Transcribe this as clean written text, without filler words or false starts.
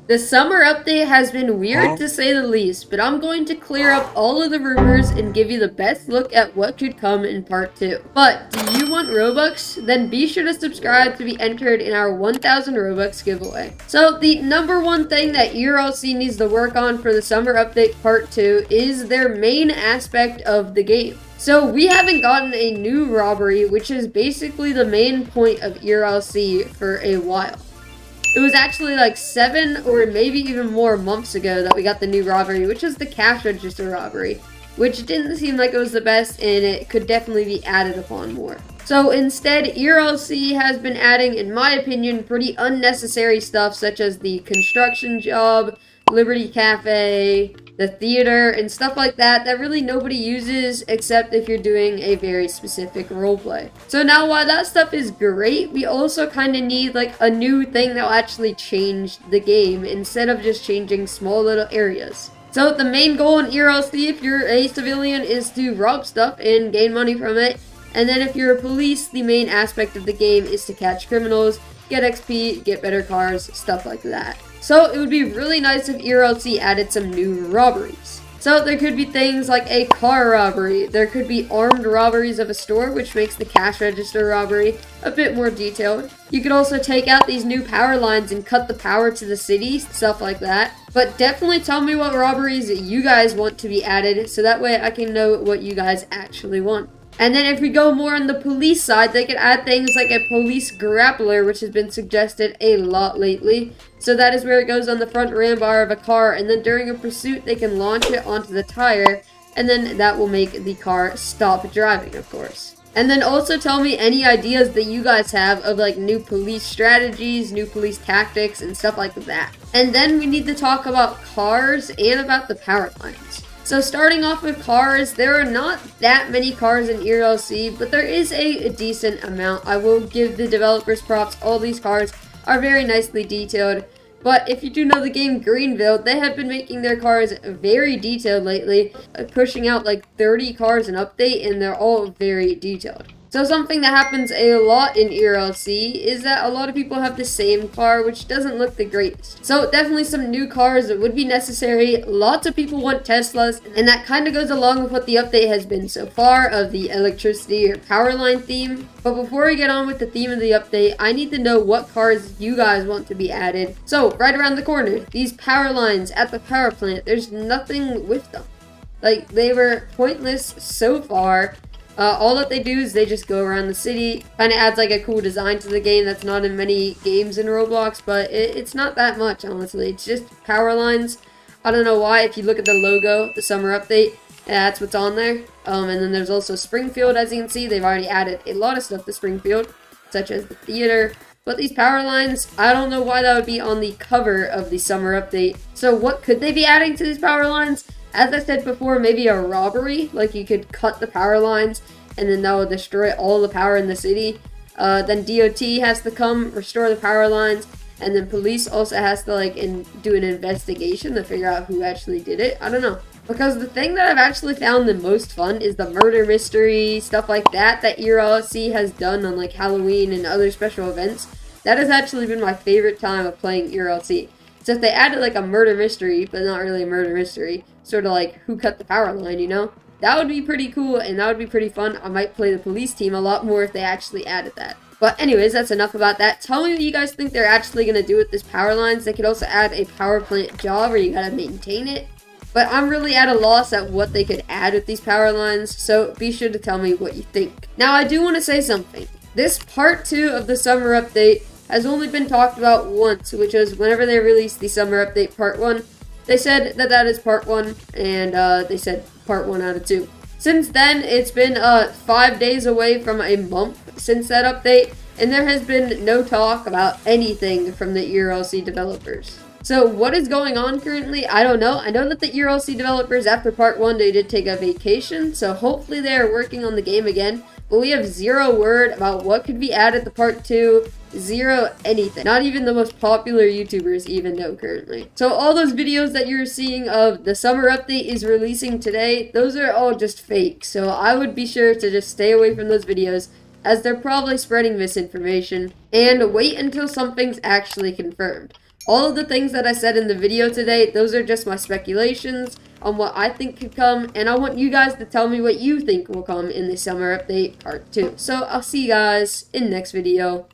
The summer update has been weird to say the least, but I'm going to clear up all of the rumors and give you the best look at what could come in part 2. But, do you want Robux? Then be sure to subscribe to be entered in our 1000 Robux giveaway. So, the number one thing that ERLC needs to work on for the summer update part 2 is their main aspect of the game. So, we haven't gotten a new robbery, which is basically the main point of ERLC for a while. It was actually like 7 or maybe even more months ago that we got the new robbery, which is the cash register robbery, which didn't seem like it was the best and it could definitely be added upon more. So instead, ERLC has been adding, in my opinion, pretty unnecessary stuff such as the construction job, Liberty Cafe, the theater, and stuff like that that really nobody uses except if you're doing a very specific roleplay. So now while that stuff is great, we also kind of need like a new thing that will actually change the game instead of just changing small little areas. So the main goal in ERLC, if you're a civilian, is to rob stuff and gain money from it. And then if you're a police, the main aspect of the game is to catch criminals, get XP, get better cars, stuff like that. So it would be really nice if ERLC added some new robberies. So there could be things like a car robbery, there could be armed robberies of a store, which makes the cash register robbery a bit more detailed. You could also take out these new power lines and cut the power to the city, stuff like that. But definitely tell me what robberies you guys want to be added, so that way I can know what you guys actually want. And then if we go more on the police side, they could add things like a police grappler, which has been suggested a lot lately. So that is where it goes on the front ram bar of a car, and then during a pursuit, they can launch it onto the tire, and then that will make the car stop driving, of course. And then also tell me any ideas that you guys have of like new police strategies, new police tactics, and stuff like that. And then we need to talk about cars and about the power lines. So starting off with cars, there are not that many cars in ERLC, but there is a decent amount. I will give the developers props. All these cars are very nicely detailed. But if you do know the game Greenville, they have been making their cars very detailed lately, pushing out like 30 cars an update, and they're all very detailed. So something that happens a lot in ERLC is that a lot of people have the same car, which doesn't look the greatest. So definitely some new cars that would be necessary. Lots of people want Teslas, and that kind of goes along with what the update has been so far of the electricity or power line theme. But before we get on with the theme of the update, I need to know what cars you guys want to be added. So right around the corner, these power lines at the power plant, there's nothing with them. Like, they were pointless so far. All that they do is they just go around the city. Kind of adds like a cool design to the game that's not in many games in Roblox, but it's not that much, honestly. It's just power lines. I don't know why. If you look at the logo, the summer update, that's what's on there. And then there's also Springfield, as you can see. They've already added a lot of stuff to Springfield, such as the theater. But these power lines, I don't know why that would be on the cover of the summer update. So what could they be adding to these power lines? As I said before, maybe a robbery, like you could cut the power lines and then that will destroy all the power in the city. Then DOT has to come, restore the power lines, and then police also has to like do an investigation to figure out who actually did it. I don't know. Because the thing that I've actually found the most fun is the murder mystery, stuff like that ERLC has done on like Halloween and other special events. That has actually been my favorite time of playing ERLC. So if they added like a murder mystery, but not really a murder mystery, sort of like who cut the power line, you know? That would be pretty cool and that would be pretty fun. I might play the police team a lot more if they actually added that. But anyways, that's enough about that. Tell me what you guys think they're actually going to do with this power lines. They could also add a power plant job where you gotta maintain it. But I'm really at a loss at what they could add with these power lines, so be sure to tell me what you think. Now, I do want to say something. This part 2 of the summer update has only been talked about once, which was whenever they released the summer update part 1. They said that that is part 1, and they said part 1 out of 2. Since then, it's been 5 days away from a month since that update, and there has been no talk about anything from the ERLC developers. So what is going on currently? I don't know. I know that the ERLC developers, after part 1, they did take a vacation, so hopefully they are working on the game again. But we have zero word about what could be added to part 2, zero anything. Not even the most popular YouTubers even know currently. So all those videos that you're seeing of the summer update is releasing today, those are all just fake. So I would be sure to just stay away from those videos, as they're probably spreading misinformation, and wait until something's actually confirmed. All of the things that I said in the video today, those are just my speculations on what I think could come, and I want you guys to tell me what you think will come in the summer update part 2. So I'll see you guys in the next video.